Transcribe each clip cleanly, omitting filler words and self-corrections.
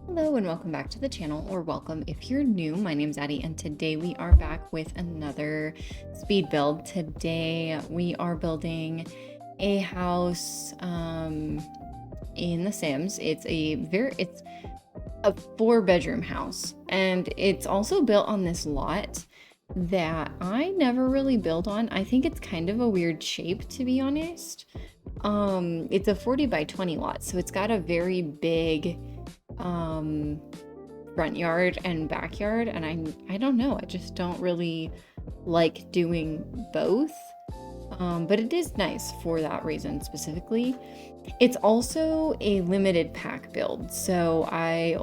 Hello and welcome back to the channel, or welcome if you're new. My name's Addie and today we are back with another speed build. Today we are building a house in The Sims. It's a 4-bedroom house, and it's also built on this lot that I never really built on. I think it's kind of a weird shape, to be honest. It's a 40 by 20 lot, so it's got a very big front yard and backyard, and I don't know, I just don't really like doing both, but it is nice for that reason specifically. It's also a limited pack build, so I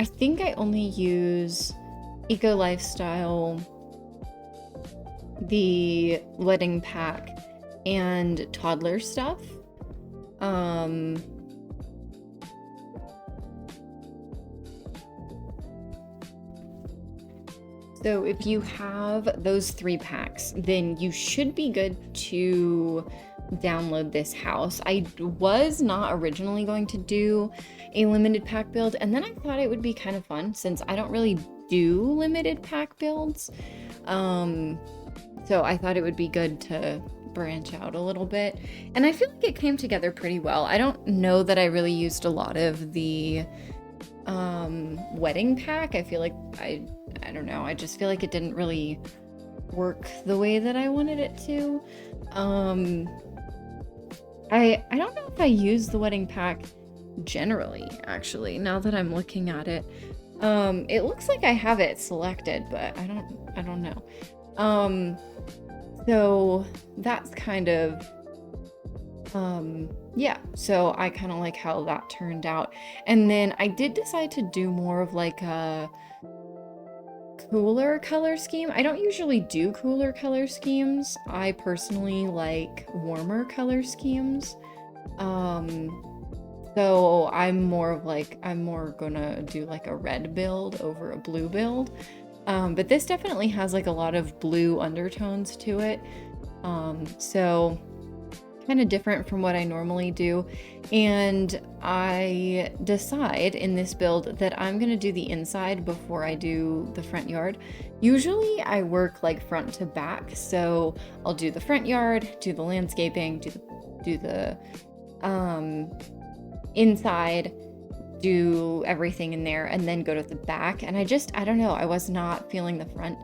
think I only use Eco Lifestyle, the wedding pack, and toddler stuff. So if you have those 3 packs, then you should be good to download this house. I was not originally going to do a limited pack build, and then I thought it would be kind of fun since I don't really do limited pack builds. So I thought it would be good to branch out a little bit, and I feel like it came together pretty well. I don't know that I really used a lot of the wedding pack. I feel like I don't know, I just feel like it didn't really work the way that I wanted it to. I don't know if I use the wedding pack generally, actually, now that I'm looking at it. It looks like I have it selected, but I don't know. So that's kind of yeah, so I kind of like how that turned out. And then I did decide to do more of like a cooler color scheme. I don't usually do cooler color schemes. I personally like warmer color schemes. So I'm more gonna do like a red build over a blue build. But this definitely has like a lot of blue undertones to it. So kind of different from what I normally do. And I decide in this build that I'm gonna do the inside before I do the front yard. Usually I work like front to back, so I'll do the front yard, do the landscaping, do the inside, do everything in there, and then go to the back. And I don't know, I was not feeling the front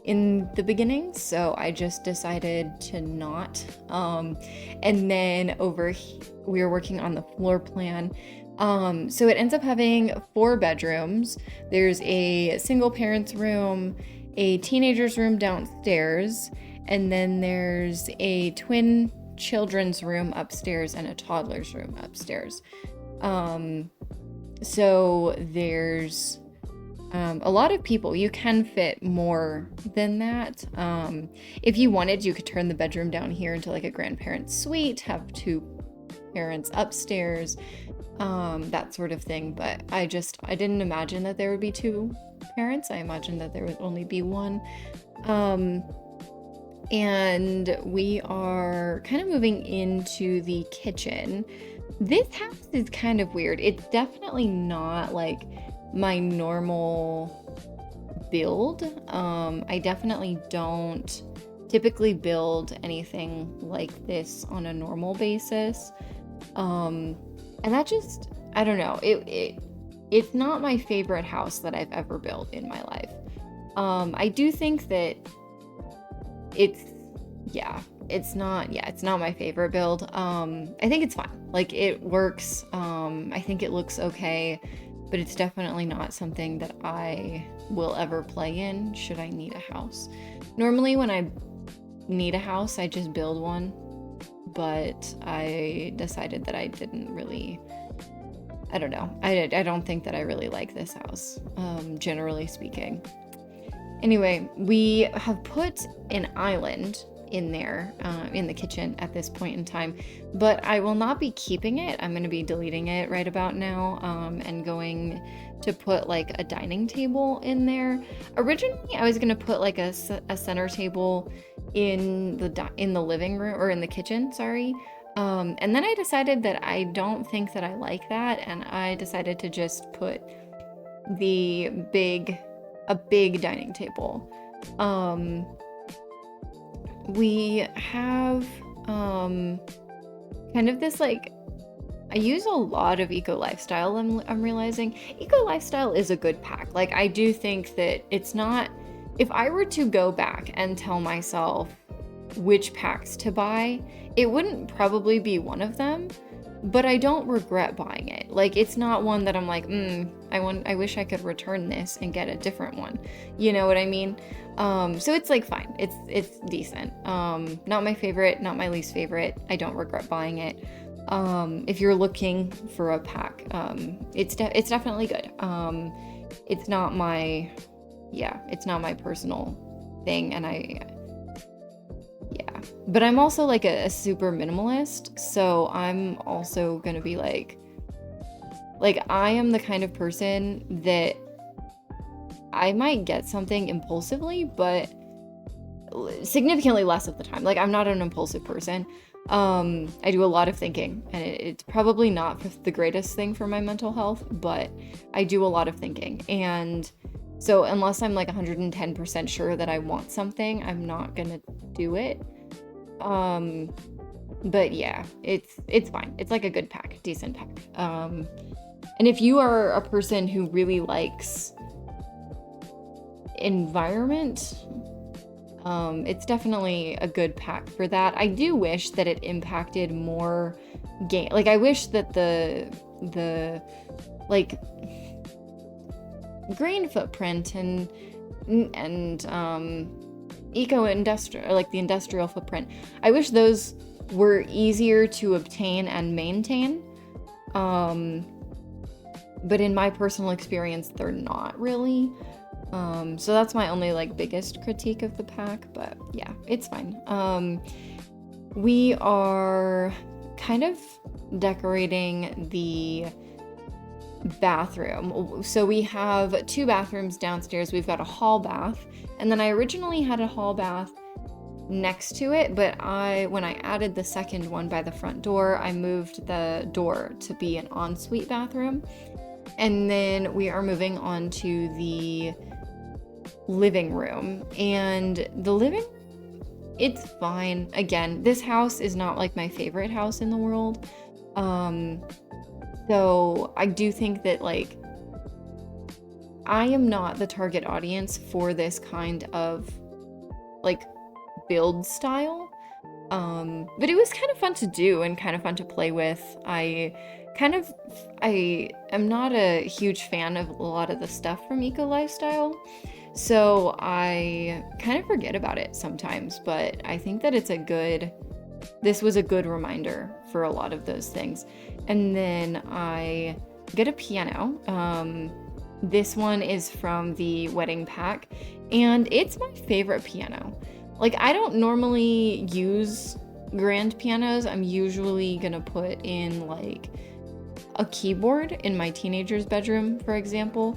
in the beginning, so I just decided to not. And then we were working on the floor plan. So it ends up having 4 bedrooms. There's a single parent's room, a teenager's room downstairs, and then there's a twin children's room upstairs and a toddler's room upstairs. So there's a lot of people. You can fit more than that. If you wanted, you could turn the bedroom down here into like a grandparent suite, have 2 parents upstairs, that sort of thing. But I didn't imagine that there would be 2 parents. I imagined that there would only be 1. And we are kind of moving into the kitchen. This house is kind of weird. It's definitely not like my normal build. I definitely don't typically build anything like this on a normal basis. And that just, I don't know, it's not my favorite house that I've ever built in my life. I do think that it's not my favorite build. I think it's fine. Like, it works. I think it looks okay, but it's definitely not something that I will ever play in should I need a house. Normally when I need a house, I just build one, but I decided that I didn't really, I don't know. I don't think that I really like this house, generally speaking. Anyway, we have put an island in there, in the kitchen at this point in time, but I will not be keeping it. I'm going to be deleting it right about now, and going to put like a dining table in there. Originally, I was going to put like a center table in the living room, or in the kitchen, sorry. And then I decided that I don't think that I like that, and I decided to just put a big dining table. We have kind of this like, I use a lot of Eco Lifestyle. I'm realizing Eco Lifestyle is a good pack. Like, I do think that it's not, if I were to go back and tell myself which packs to buy, it wouldn't probably be one of them, but I don't regret buying it. Like, it's not one that I'm like, I wish I could return this and get a different one. You know what I mean? So it's like fine. It's decent. Not my favorite, not my least favorite. I don't regret buying it. If you're looking for a pack, it's definitely good. It's not my personal thing, and but I'm also like a super minimalist, so I'm also gonna be like I am the kind of person that I might get something impulsively, but significantly less of the time. Like, I'm not an impulsive person. I do a lot of thinking, and it's probably not the greatest thing for my mental health, but I do a lot of thinking. And so unless I'm like 110% sure that I want something, I'm not gonna do it. But yeah, it's fine. It's like a good pack, decent pack. And if you are a person who really likes environment, it's definitely a good pack for that. I do wish that it impacted more game. Like, I wish that the like green footprint and eco-industrial, like the industrial footprint, I wish those were easier to obtain and maintain. But in my personal experience, they're not really. So that's my only like biggest critique of the pack, but yeah, it's fine. We are kind of decorating the bathroom. So we have 2 bathrooms downstairs. We've got a hall bath, and then I originally had a hall bath next to it, but when I added the second one by the front door, I moved the door to be an ensuite bathroom. And then we are moving on to the living room, and the living room, it's fine. Again, this house is not like my favorite house in the world. So I do think that like I am not the target audience for this kind of like build style. But it was kind of fun to do and kind of fun to play with. I am not a huge fan of a lot of the stuff from Eco Lifestyle, so I kind of forget about it sometimes, but I think that this was a good reminder for a lot of those things. And then I get a piano. This one is from the wedding pack, and it's my favorite piano. Like, I don't normally use grand pianos. I'm usually gonna put in like a keyboard in my teenager's bedroom, for example,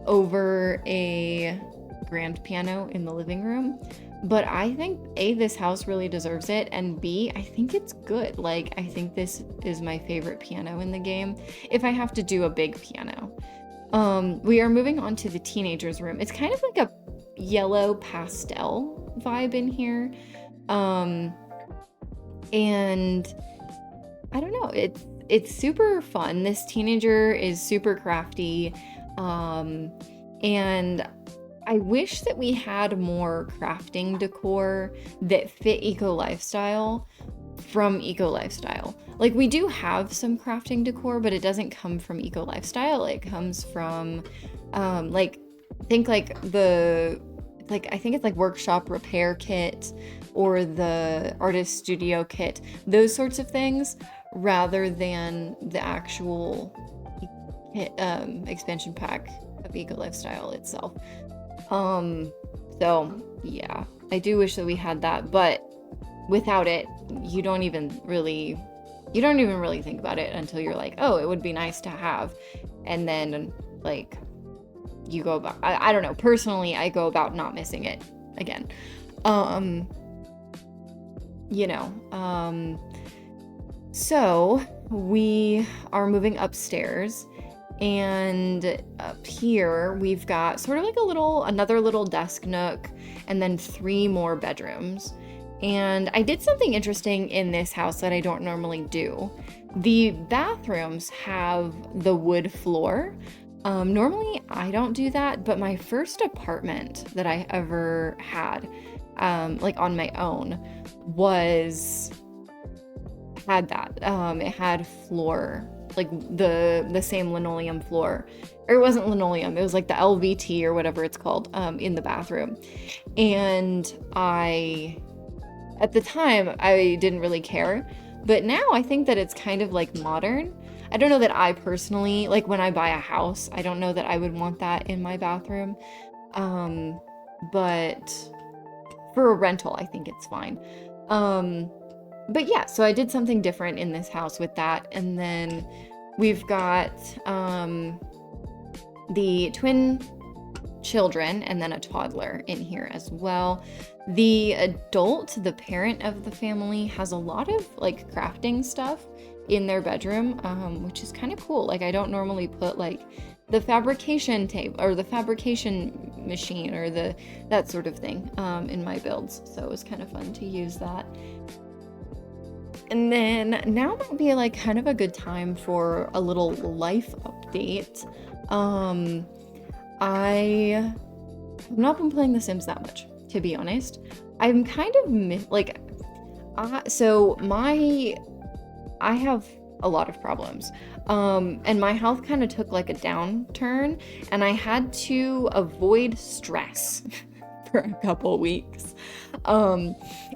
over a grand piano in the living room. But I think A, this house really deserves it, and B, I think it's good. Like, I think this is my favorite piano in the game, if I have to do a big piano. We are moving on to the teenager's room. It's kind of like a yellow pastel vibe in here. And I don't know, it's super fun. This teenager is super crafty. And I wish that we had more crafting decor that fit Eco Lifestyle from Eco Lifestyle. Like, we do have some crafting decor, but it doesn't come from Eco Lifestyle. It comes from I think it's like workshop repair kit or the artist studio kit, those sorts of things, rather than the actual expansion pack of Eco Lifestyle itself. So yeah, I do wish that we had that, but without it, you don't even really think about it until you're like, oh, it would be nice to have. And then like you go about, I don't know, personally, I go about not missing it again. So we are moving upstairs, and up here we've got sort of like another little desk nook, and then 3 more bedrooms. And I did something interesting in this house that I don't normally do. The bathrooms have the wood floor. Normally I don't do that, but my first apartment that I ever had, like on my own, had that. It had floor, like the same linoleum floor. Or it wasn't linoleum, it was like the LVT or whatever it's called, in the bathroom. And at the time, I didn't really care, but now I think that it's kind of like modern. I don't know that I personally, like when I buy a house, I don't know that I would want that in my bathroom. But for a rental, I think it's fine. But yeah, so I did something different in this house with that. And then we've got the twin children and then a toddler in here as well. The adult, the parent of the family, has a lot of like crafting stuff in their bedroom, which is kind of cool. Like I don't normally put like the fabrication table or the fabrication machine or that sort of thing in my builds. So it was kind of fun to use that. And then now might be like kind of a good time for a little life update. I have not been playing The Sims that much, to be honest. I'm kind of I have a lot of problems. And my health kind of took like a downturn, and I had to avoid stress for a couple weeks.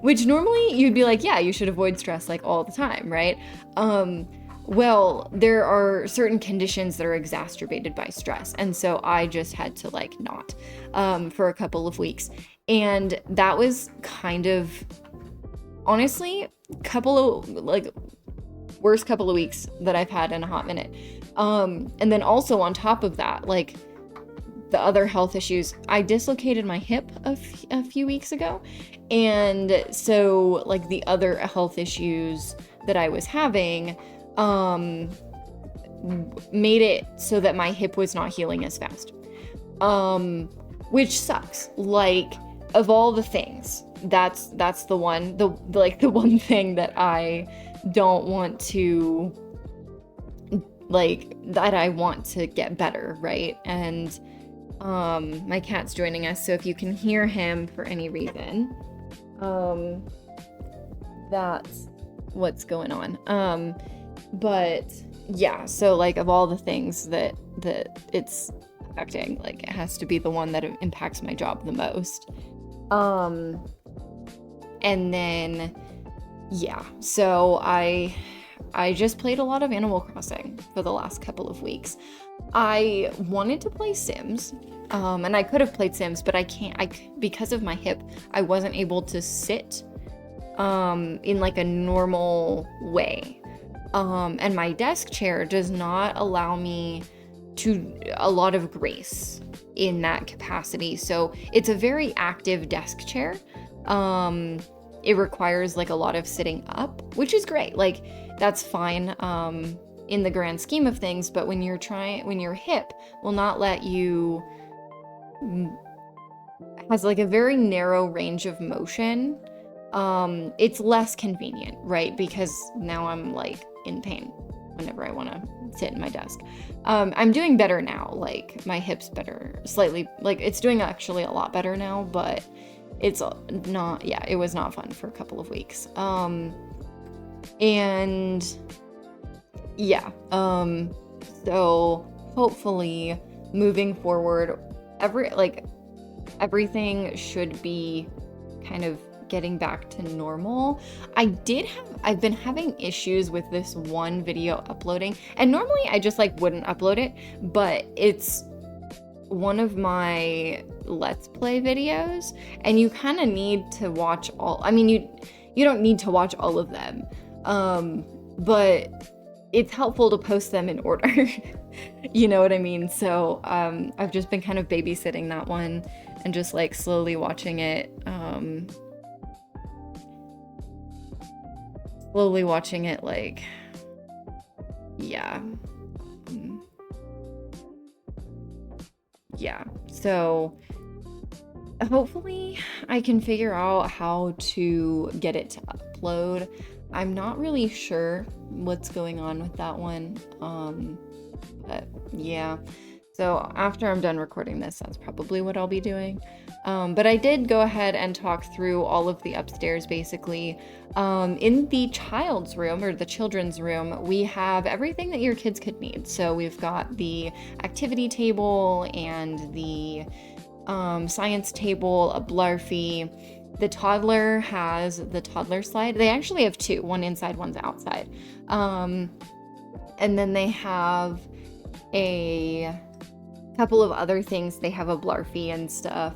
Which normally you'd be like, yeah, you should avoid stress like all the time, right? Well, there are certain conditions that are exacerbated by stress. And so I just had to like not, for a couple of weeks. And that was kind of, honestly, worst couple of weeks that I've had in a hot minute. And then also on top of that, like the other health issues, I dislocated my hip a few weeks ago. And so like the other health issues that I was having, made it so that my hip was not healing as fast. Which sucks. Like, of all the things, that's the one thing that I don't want to, like, that I want to get better, right? And my cat's joining us, so if you can hear him for any reason, that's what's going on. But yeah, so like of all the things that it's affecting, like it has to be the one that impacts my job the most. And then yeah, so I just played a lot of Animal Crossing for the last couple of weeks. I wanted to play Sims, and I could have played Sims, but I can't, because of my hip, I wasn't able to sit in like a normal way. And my desk chair does not allow me to a lot of grace in that capacity. So it's a very active desk chair. It requires like a lot of sitting up, which is great. Like that's fine in the grand scheme of things, but when your hip will not let you, has like a very narrow range of motion, it's less convenient, right? Because now I'm like in pain whenever I want to sit in my desk. I'm doing better now. Like my hip's better, slightly, like it's doing actually a lot better now, but it's not, yeah, it was not fun for a couple of weeks. And yeah, so hopefully moving forward, everything should be kind of getting back to normal. I've been having issues with this one video uploading, and normally I just like wouldn't upload it, but it's one of my Let's Play videos, and you kind of need to watch all, I mean, you don't need to watch all of them, but it's helpful to post them in order. You know what I mean? So I've just been kind of babysitting that one and just like slowly watching it. slowly watching it, like, yeah. Mm, yeah. So hopefully I can figure out how to get it to upload. I'm not really sure what's going on with that one. But yeah. So after I'm done recording this, that's probably what I'll be doing. But I did go ahead and talk through all of the upstairs basically. In the child's room, or the children's room, we have everything that your kids could need. So we've got the activity table and the science table, a Blarfy. The toddler has the toddler slide. They actually have two, one inside, one's outside. And then they have a couple of other things. They have a Blarfy and stuff.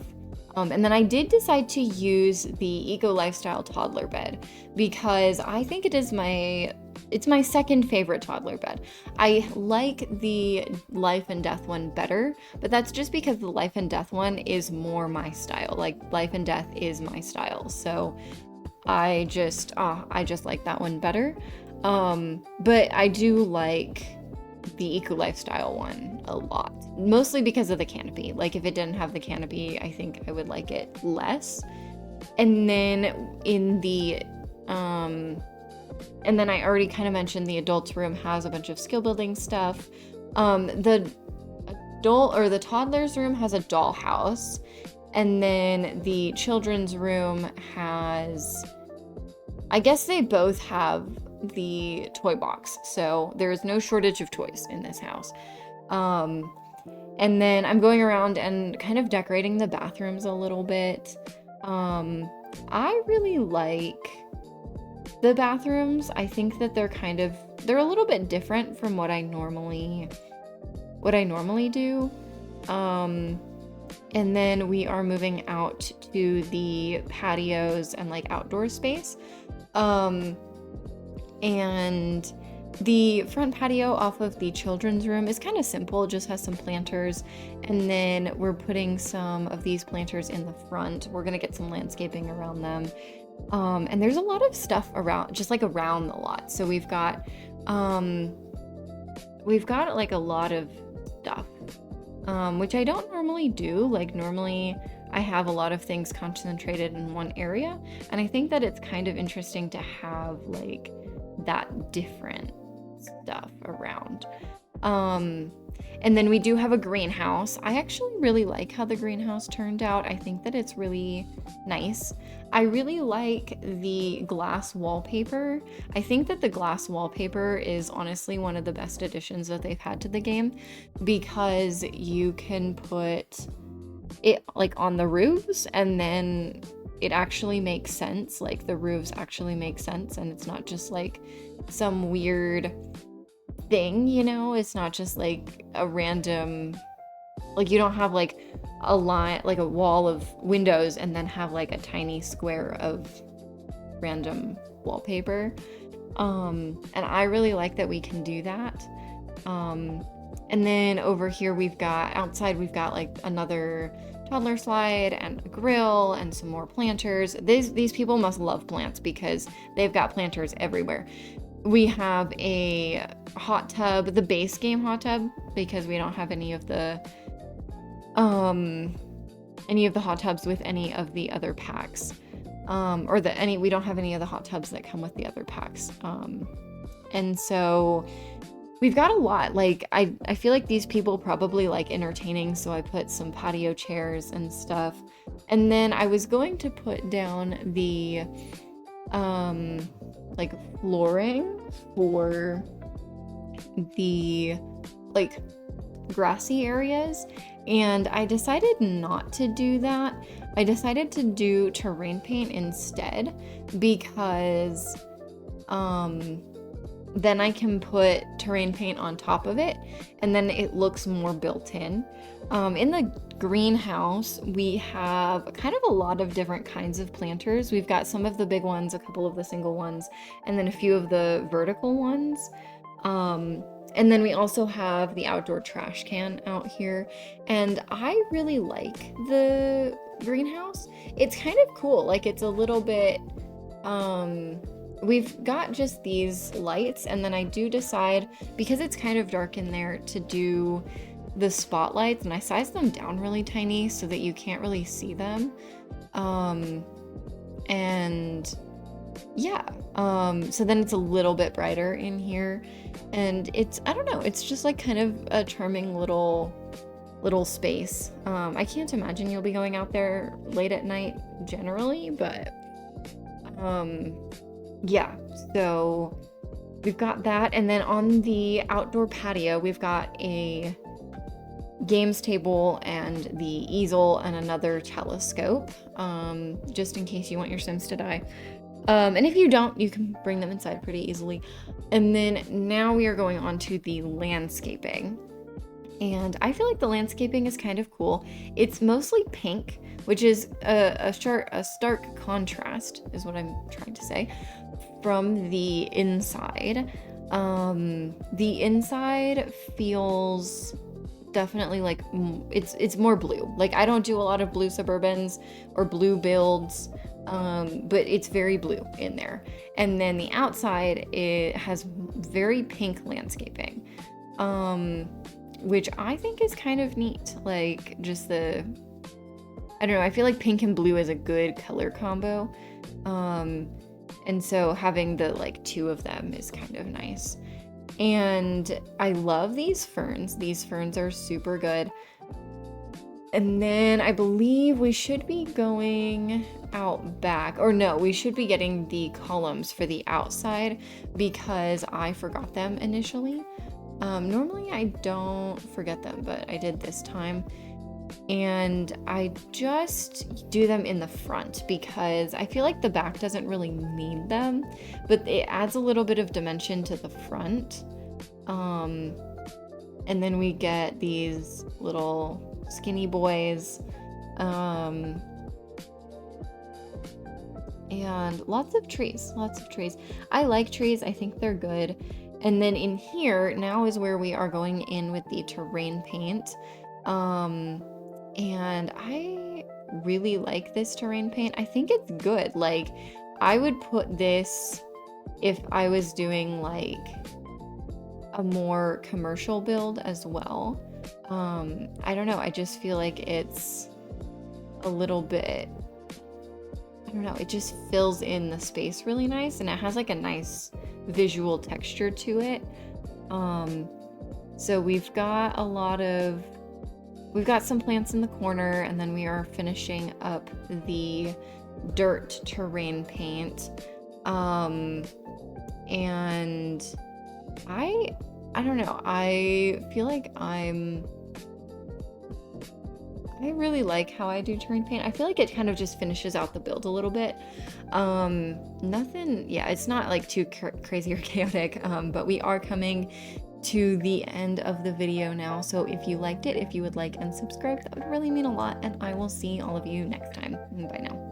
And then I did decide to use the Eco Lifestyle toddler bed because I think it's my second favorite toddler bed. I like the Life and Death one better, but that's just because the Life and Death one is more my style. Like, Life and Death is my style. So I just like that one better. But I do like the Eco Lifestyle one a lot, mostly because of the canopy. Like, if it didn't have the canopy, I think I would like it less. And then in the and then I already kind of mentioned the adults room has a bunch of skill building stuff. The toddler's room has a dollhouse, and then the children's room has, I guess they both have the toy box, so there is no shortage of toys in this house. And then I'm going around and kind of decorating the bathrooms a little bit. I really like the bathrooms. I think that they're a little bit different from what I normally do. And then we are moving out to the patios and like outdoor space. And the front patio off of the children's room is kind of simple. It just has some planters. And then we're putting some of these planters in the front. We're going to get some landscaping around them. And there's a lot of stuff around, just like around the lot. So we've got like a lot of stuff, which I don't normally do. Like, normally I have a lot of things concentrated in one area. And I think that it's kind of interesting to have like that different stuff around. And then we do have a greenhouse. I actually really like how the greenhouse turned out. I think that it's really nice. I really like the glass wallpaper. I think that the glass wallpaper is honestly one of the best additions that they've had to the game, because you can put it like on the roofs, and then it actually makes sense. Like, the roofs actually make sense, and it's not just like some weird thing, you know? It's not just like a random, like, you don't have like a line, like a wall of windows, and then have like a tiny square of random wallpaper. And I really like that we can do that. And then over here outside we've got like another toddler slide and a grill and some more planters. These people must love plants because they've got planters everywhere. We have a hot tub, the base game hot tub, because we don't have any of the hot tubs with any of the other packs. We don't have any of the hot tubs that come with the other packs. And so we've got a lot. Like, I feel like these people probably like entertaining, so I put some patio chairs and stuff. And then I was going to put down the like flooring for the like grassy areas, and I decided not to do that. I decided to do terrain paint instead, because then I can put terrain paint on top of it, and then it looks more built in. In the greenhouse, we have kind of a lot of different kinds of planters. We've got some of the big ones, a couple of the single ones, and then a few of the vertical ones. And then we also have the outdoor trash can out here. And I really like the greenhouse. It's kind of cool. Like, it's a little bit, we've got just these lights, and then I do decide, because it's kind of dark in there, to do the spotlights, and I size them down really tiny so that you can't really see them. And yeah, so then it's a little bit brighter in here, and it's, I don't know, it's just like kind of a charming little space. I can't imagine you'll be going out there late at night generally, but yeah, so we've got that, and then on the outdoor patio we've got a games table and the easel and another telescope, just in case you want your Sims to die. And if you don't, you can bring them inside pretty easily. And then now we are going on to the landscaping. And I feel like the landscaping is kind of cool. It's mostly pink, which is a stark contrast, is what I'm trying to say, from the inside. The inside feels definitely like it's more blue. Like, I don't do a lot of blue Suburbans or blue builds, but it's very blue in there. And then the outside, it has very pink landscaping, which I think is kind of neat. Like, just I don't know, I feel like pink and blue is a good color combo. And so having the like two of them is kind of nice. And I love these ferns. These ferns are super good. And then I believe we should be going out back, or no, we should be getting the columns for the outside because I forgot them initially. Normally I don't forget them, but I did this time. And I just do them in the front because I feel like the back doesn't really need them, but it adds a little bit of dimension to the front. And then we get these little skinny boys, and lots of trees. I like trees. I think they're good. And then in here now is where we are going in with the terrain paint. And I really like this terrain paint. I think it's good. Like, I would put this if I was doing like a more commercial build as well. I don't know, I just feel like it's a little bit, I don't know, it just fills in the space really nice, and it has like a nice visual texture to it. So we've got some plants in the corner, and then we are finishing up the dirt terrain paint. And I don't know, I feel like I really like how I do terrain paint. I feel like it kind of just finishes out the build a little bit. Nothing, yeah, it's not like too crazy or chaotic, but we are coming to the end of the video now. So if you liked it, if you would like and subscribe, that would really mean a lot, and I will see all of you next time. Bye now.